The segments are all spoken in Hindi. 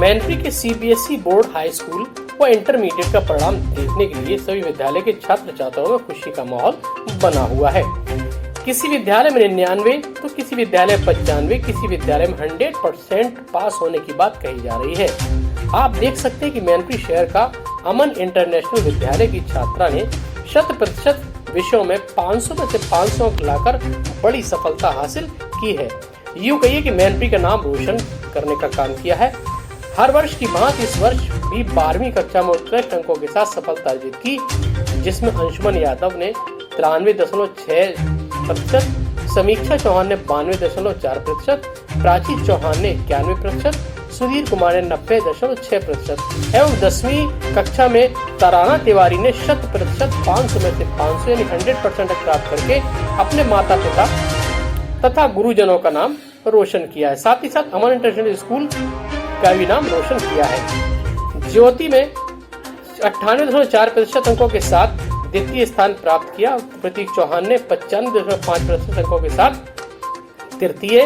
मैनपुरी के सीबीएसई बोर्ड हाई स्कूल व इंटरमीडिएट का परिणाम देखने के लिए सभी विद्यालय के छात्र छात्राओं में खुशी का माहौल बना हुआ है। किसी विद्यालय में 99 तो किसी विद्यालय 95, किसी विद्यालय में 100% पास होने की बात कही जा रही है। आप देख सकते हैं कि मैनपुरी शहर का अमन इंटरनेशनल विद्यालय की छात्रा ने 100% विषयों में 500 में से 500 अंक लाकर बड़ी सफलता हासिल की है। यूँ कहिए कि मैनपुरी का नाम रोशन करने का काम किया है। हर वर्ष की भांति इस वर्ष भी 12वीं कक्षा में उत्कृष्ट अंकों के साथ सफलता अर्जित की, जिसमें अंशुमन यादव ने 93.6%, समीक्षा चौहान ने 92.4%, प्राची चौहान ने 91%, सुधीर कुमार ने 90.6% एवं 10वीं कक्षा में तराना तिवारी ने 100% 500 में से 500 यानी 100% प्राप्त करके अपने माता पिता तथा गुरुजनों का नाम रोशन किया है। साथ ही साथ अमन इंटरनेशनल स्कूल का भी नाम रोशन किया है। ज्योति में 98.4% अंकों के साथ द्वितीय स्थान प्राप्त किया। प्रतीक चौहान ने 95.5% अंकों के साथ तृतीय,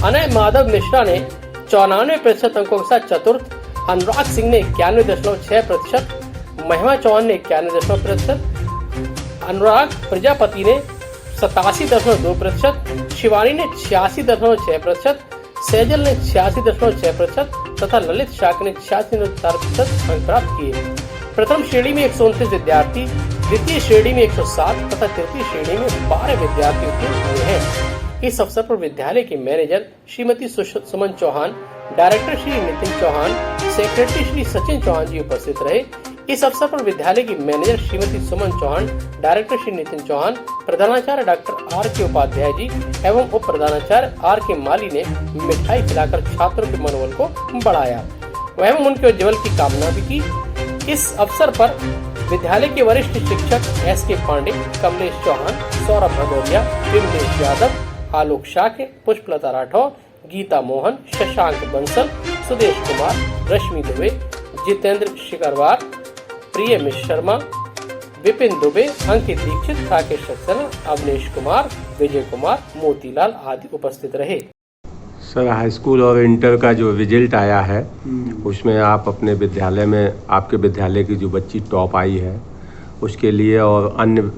अनय माधव मिश्रा ने 94% अंकों के साथ चतुर्थ, अनुराग सिंह ने 91.6%, महिमा चौहान ने 91%, अनुराग प्रजापति ने 87.2%, शिवानी ने 86.6%, सैजल ने 86.6% तथा ललित शाक ने 86.4% अंक प्राप्त किए। प्रथम श्रेणी में 129 विद्यार्थी, द्वितीय श्रेणी में 107 तथा तृतीय श्रेणी में 12 विद्यार्थी उत्तीर्ण हुए हैं। इस अवसर पर विद्यालय के मैनेजर श्रीमती सुमन चौहान, डायरेक्टर श्री नितिन चौहान, सेक्रेटरी श्री सचिन चौहान जी उपस्थित रहे। इस अवसर पर विद्यालय की मैनेजर श्रीमती सुमन चौहान, डायरेक्टर श्री नितिन चौहान, प्रधानाचार्य डॉक्टर आर के उपाध्याय जी एवं उप प्रधानाचार्य आर के माली ने मिठाई खिलाकर छात्रों के मनोबल को बढ़ाया एवं उनके उज्ज्वल की कामना भी की। इस अवसर पर विद्यालय के वरिष्ठ शिक्षक एस के पांडे, कमलेश चौहान, सौरभ भदौरिया, विमलेश यादव, आलोक शाक्य, पुष्पलता राठौर, गीता मोहन, शशांक बंसल, सुदेश कुमार, रश्मि दुबे, जितेंद्र शिकरवार, प्रिय मिश्र शर्मा, विपिन दुबे, अंकित दीक्षित, राकेश सक्सेना, अवनीश कुमार, विजय कुमार, मोतीलाल आदि उपस्थित रहे। सर, हाई स्कूल और इंटर का जो रिजल्ट आया है उसमें आप अपने विद्यालय में, आपके विद्यालय की जो बच्ची टॉप आई है उसके लिए और अन्य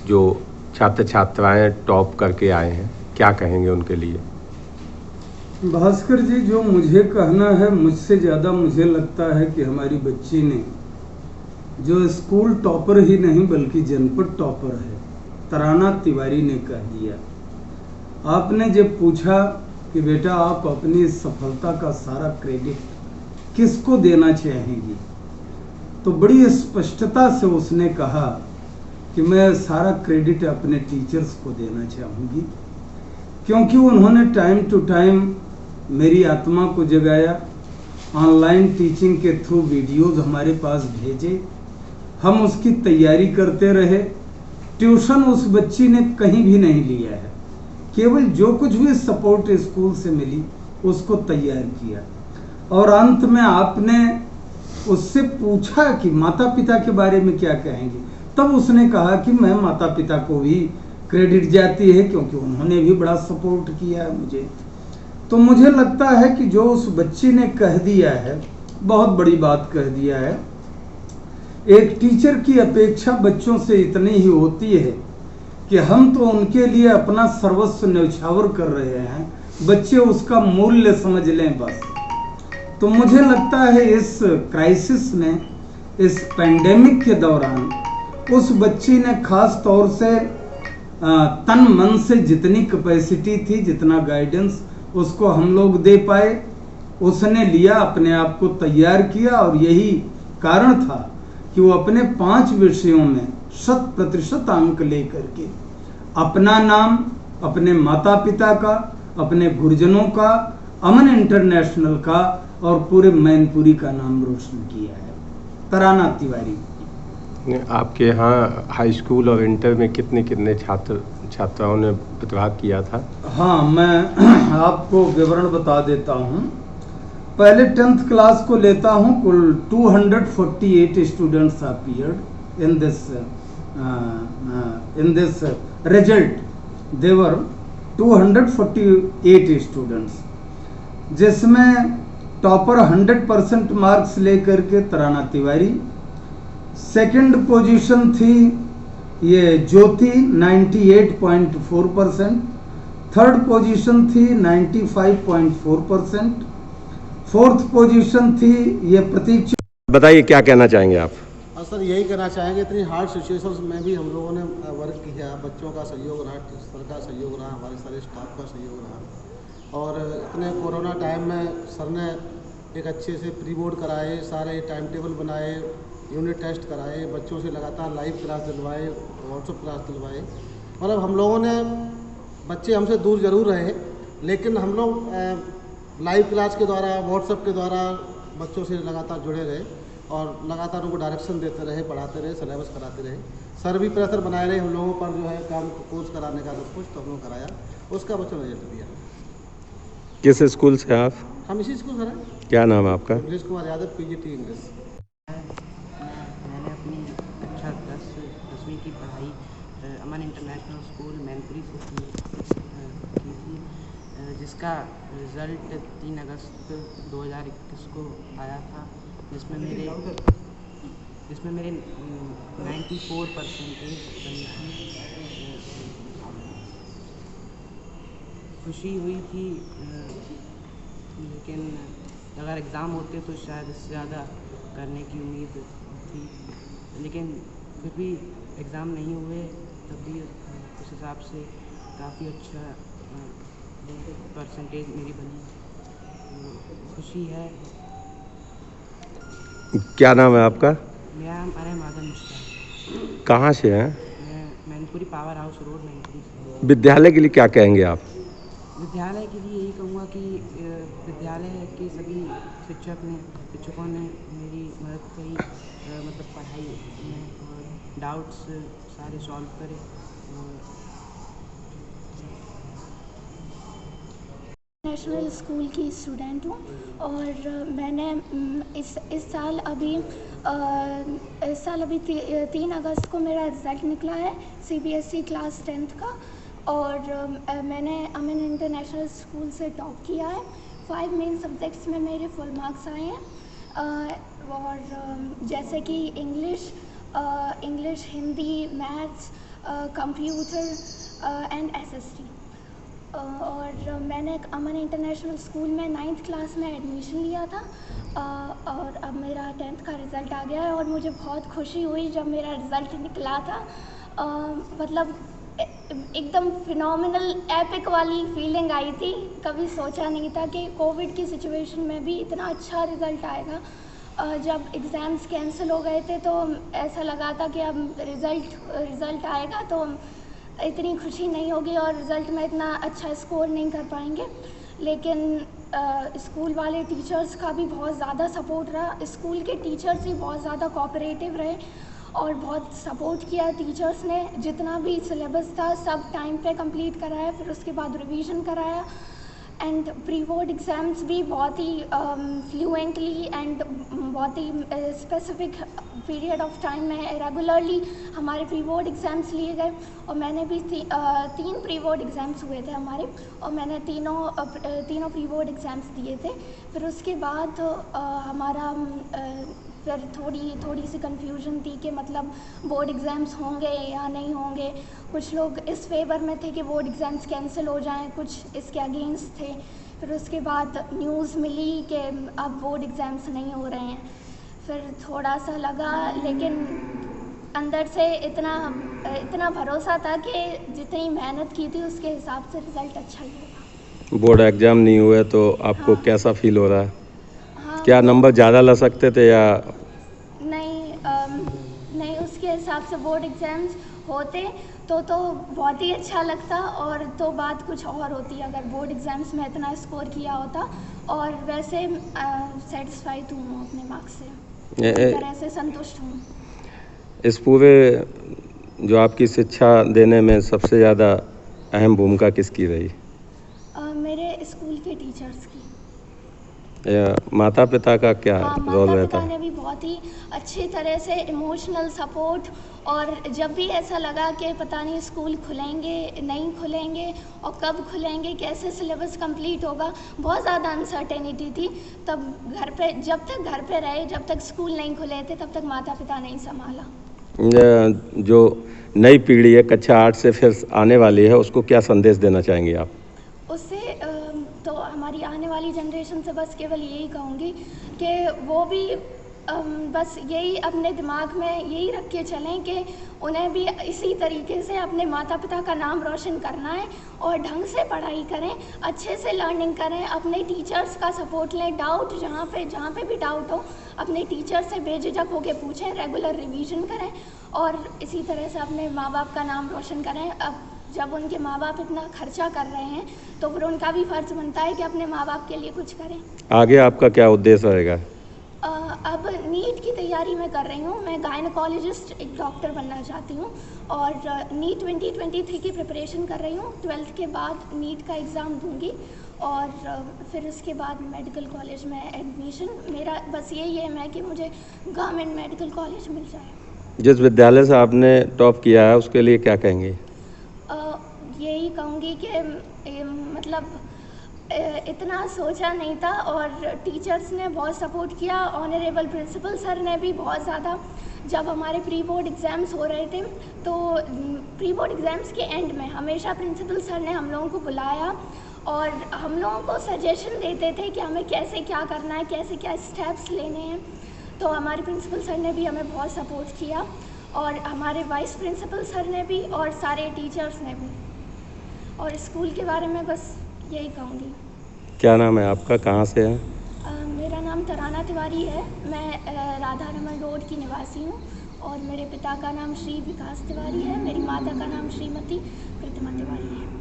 जो छात्र छात्राएं टॉप करके आए हैं, क्या कहेंगे उनके लिए? भास्कर जी, जो मुझे कहना है, मुझसे ज़्यादा मुझे लगता है कि हमारी बच्ची ने जो स्कूल टॉपर ही नहीं बल्कि जनपद टॉपर है, तराना तिवारी ने कह दिया। आपने जब पूछा कि बेटा आप अपनी सफलता का सारा क्रेडिट किसको देना चाहेंगी, तो बड़ी स्पष्टता से उसने कहा कि मैं सारा क्रेडिट अपने टीचर्स को देना चाहूँगी, क्योंकि उन्होंने टाइम टू टाइम मेरी आत्मा को जगाया। ऑनलाइन टीचिंग के थ्रू वीडियोज हमारे पास भेजे, हम उसकी तैयारी करते रहे। ट्यूशन उस बच्ची ने कहीं भी नहीं लिया है, केवल जो कुछ भी सपोर्ट स्कूल से मिली उसको तैयार किया। और अंत में आपने उससे पूछा कि माता पिता के बारे में क्या कहेंगे, तब उसने कहा कि मैं माता पिता को भी क्रेडिट जाती है क्योंकि उन्होंने भी बड़ा सपोर्ट किया है मुझे। तो मुझे लगता है कि जो उस बच्ची ने कह दिया है, बहुत बड़ी बात कह दिया है। एक टीचर की अपेक्षा बच्चों से इतनी ही होती है कि हम तो उनके लिए अपना सर्वस्व न्यौछावर कर रहे हैं, बच्चे उसका मूल्य समझ लें बस। तो मुझे लगता है इस क्राइसिस में, इस पैंडेमिक के दौरान उस बच्ची ने खास तौर से तन मन से जितनी कैपेसिटी थी, जितना गाइडेंस उसको हम लोग दे पाए, उसने लिया, अपने आप को तैयार किया। और यही कारण था कि वो अपने 5 विषयों में 100% अंक लेकर के अपना नाम, अपने माता पिता का, अपने गुरुजनों का, अमन इंटरनेशनल का और पूरे मैनपुरी का नाम रोशन किया है। तराना तिवारी। आपके यहाँ हाई स्कूल और इंटर में कितने कितने छात्राओं ने प्रतिभाग किया था? हाँ, मैं आपको विवरण बता देता हूँ। पहले 10th क्लास को लेता हूँ, कुल 248 students appeared in this result. There were 248 students, जिसमें टॉपर 100% मार्क्स लेकर के तराना तिवारी। सेकंड पोजीशन थी ये ज्योति 98.4%। थर्ड पोजीशन थी 95.4%। फोर्थ पोजीशन थी ये प्रतीक्षा। बताइए क्या कहना चाहेंगे आप? सर यही कहना चाहेंगे, इतनी हार्ड सिचुएशंस में भी हम लोगों ने वर्क किया, बच्चों का सहयोग रहा, सर का सहयोग रहा, हमारे सारे स्टाफ का सहयोग रहा। और इतने कोरोना टाइम में सर ने एक अच्छे से प्री बोर्ड कराए, सारे टाइम टेबल बनाए, यूनिट टेस्ट कराए, बच्चों से लगातार लाइव क्लास दिलवाए, व्हाट्सअप क्लास दिलवाए। मतलब हम लोगों ने, बच्चे हमसे दूर ज़रूर रहे लेकिन हम लोग लाइव क्लास के द्वारा, व्हाट्सएप के द्वारा बच्चों से लगातार जुड़े रहे और लगातार उनको डायरेक्शन देते रहे, पढ़ाते रहे, सिलेबस कराते रहे। सर भी प्रेशर बनाए रहे हम लोगों पर, जो है काम कोर्स कराने का सब कुछ तो हम लोग कराया, उसका बच्चों ने रिजल्ट दिया। किस स्कूल से आप? हम इसी स्कूल से हैं। क्या नाम है आपका? English Kumar Yadav, PGT English. मैंने अपनी कक्षा 10वीं की पढ़ाई अमन इंटरनेशनल स्कूल मैनपुरी से की थी, जिसका रिज़ल्ट 3 अगस्त 2021 को आया था, जिसमें मेरे 94% बनी थी। खुशी हुई थी, लेकिन अगर एग्ज़ाम होते तो शायद इससे ज़्यादा करने की उम्मीद थी, लेकिन फिर भी एग्ज़ाम नहीं हुए, तब भी उस हिसाब से काफ़ी अच्छा परसेंटेज मेरी बनी। खुशी है। क्या नाम है आपका? मेरा नाम अरहम आदम मुश्ताक। कहाँ से हैं? मैं Mainpuri power house road Mainpuri से। विद्यालय के लिए क्या कहेंगे आप? विद्यालय के लिए यही कहूँगा कि विद्यालय के सभी शिक्षकों ने मेरी मदद करी, मतलब पढ़ाई में, और डाउट्स सारे सॉल्व करे। नेशनल स्कूल की स्टूडेंट हूँ और मैंने इस साल अभी 3 अगस्त को मेरा रिज़ल्ट निकला है CBSE क्लास 10th का, और मैंने अमन इंटरनेशनल स्कूल से टॉप किया है। 5 मेन सब्जेक्ट्स में मेरे फुल मार्क्स आए हैं, और जैसे कि English, Hindi, maths, computer and SST। और मैंने अमन इंटरनेशनल स्कूल में 9th क्लास में एडमिशन लिया था, और अब मेरा 10th का रिज़ल्ट आ गया है और मुझे बहुत खुशी हुई जब मेरा रिज़ल्ट निकला था। मतलब एकदम फिनोमिनल एपिक वाली फीलिंग आई थी। कभी सोचा नहीं था कि कोविड की सिचुएशन में भी इतना अच्छा रिज़ल्ट आएगा। जब एग्ज़ाम्स कैंसिल हो गए थे तो ऐसा लगा था कि अब रिज़ल्ट आएगा तो इतनी खुशी नहीं होगी और रिज़ल्ट में इतना अच्छा स्कोर नहीं कर पाएंगे, लेकिन स्कूल वाले टीचर्स का भी बहुत ज़्यादा सपोर्ट रहा। स्कूल के टीचर्स भी बहुत ज़्यादा कोऑपरेटिव रहे और बहुत सपोर्ट किया। टीचर्स ने जितना भी सिलेबस था सब टाइम पे कंप्लीट कराया, फिर उसके बाद रिवीजन कराया, एंड प्री बोर्ड एग्ज़ाम्स भी बहुत ही फ्लुएंटली एंड बहुत ही स्पेसिफिक पीरियड ऑफ टाइम में रेगुलरली हमारे प्री बोर्ड एग्ज़ाम्स लिए गए। और मैंने भी 3 प्री बोर्ड एग्ज़ाम्स हुए थे हमारे, और मैंने तीनों प्री बोर्ड एग्ज़ाम्स दिए थे। फिर उसके बाद हमारा फिर थोड़ी सी कन्फ्यूजन थी कि मतलब बोर्ड एग्ज़ाम्स होंगे या नहीं होंगे। कुछ लोग इस फेवर में थे कि बोर्ड एग्ज़ाम्स कैंसिल हो जाएं, कुछ इसके अगेंस्ट थे। फिर उसके बाद न्यूज़ मिली कि अब बोर्ड एग्ज़ाम्स नहीं हो रहे हैं। फिर थोड़ा सा लगा, लेकिन अंदर से इतना भरोसा था कि जितनी मेहनत की थी उसके हिसाब से रिज़ल्ट अच्छा ही होगा। बोर्ड एग्ज़ाम नहीं हुए तो आपको हाँ। कैसा फील हो रहा है? हाँ, क्या नंबर ज़्यादा ला सकते थे या? नहीं, उसके हिसाब से बोर्ड एग्ज़ाम्स होते तो बहुत ही अच्छा लगता, और तो बात कुछ और होती अगर बोर्ड एग्ज़ाम्स में इतना स्कोर किया होता। और वैसे सेटिस्फाइड हूँ अपने मार्क्स से, पूरी तरह से संतुष्ट हूँ। इस पूरे जो आपकी शिक्षा देने में सबसे ज़्यादा अहम भूमिका किसकी रही? मेरे स्कूल के टीचर्स की। माता पिता का क्या हाँ, रोल माता रहता पिता है? ने भी बहुत ही अच्छी तरह से इमोशनल सपोर्ट, और जब भी ऐसा लगा कि पता नहीं स्कूल खुलेंगे नहीं खुलेंगे और कब खुलेंगे, कैसे सिलेबस कंप्लीट होगा, बहुत ज़्यादा अनसर्टेनिटी थी। तब जब तक घर पे रहे, जब तक स्कूल नहीं खुले थे, तब तक माता पिता नहीं संभाला। जो नई पीढ़ी है कक्षा 8 से फिर आने वाली है, उसको क्या संदेश देना चाहेंगे आप? उससे तो हमारी आने वाली जनरेशन से बस केवल यही कहूँगी कि वो भी बस यही अपने दिमाग में यही रख के चलें कि उन्हें भी इसी तरीके से अपने माता पिता का नाम रोशन करना है और ढंग से पढ़ाई करें, अच्छे से लर्निंग करें, अपने टीचर्स का सपोर्ट लें। डाउट जहाँ पे भी डाउट हो, अपने टीचर से बेझिझक होकर पूछें, रेगुलर रिवीजन करें और इसी तरह से अपने माँ बाप का नाम रोशन करें। अब जब उनके माँ बाप इतना खर्चा कर रहे हैं तो फिर उनका भी फर्ज बनता है कि अपने माँ बाप के लिए कुछ करें। आगे आपका क्या उद्देश्य रहेगा? अब नीट की तैयारी मैं कर रही हूँ। मैं गायनोकोलॉजिस्ट, एक डॉक्टर बनना चाहती हूँ और नीट 2023 की प्रिपरेशन कर रही हूँ। 12th के बाद नीट का एग्ज़ाम दूँगी और फिर उसके बाद मेडिकल कॉलेज में एडमिशन। मेरा बस यही एम है कि मुझे गवर्नमेंट मेडिकल कॉलेज मिल जाए। जिस विद्यालय से आपने टॉप किया है उसके लिए क्या कहेंगे? यही कहूँगी कि मतलब इतना सोचा नहीं था और टीचर्स ने बहुत सपोर्ट किया। ऑनरेबल प्रिंसिपल सर ने भी बहुत ज़्यादा, जब हमारे प्री बोर्ड एग्ज़ाम्स हो रहे थे तो प्री बोर्ड एग्ज़ाम्स के एंड में हमेशा प्रिंसिपल सर ने हम लोगों को बुलाया और हम लोगों को सजेशन देते थे कि हमें कैसे क्या करना है, कैसे क्या स्टेप्स लेने हैं। तो हमारे प्रिंसिपल सर ने भी हमें बहुत सपोर्ट किया और हमारे वाइस प्रिंसिपल सर ने भी और सारे टीचर्स ने भी। और स्कूल के बारे में बस यही कहूँगी। क्या नाम है आपका, कहाँ से है? मेरा नाम तराना तिवारी है। मैं राधा रमन रोड की निवासी हूँ और मेरे पिता का नाम श्री विकास तिवारी है। मेरी माता का नाम श्रीमती प्रतिमा तिवारी है।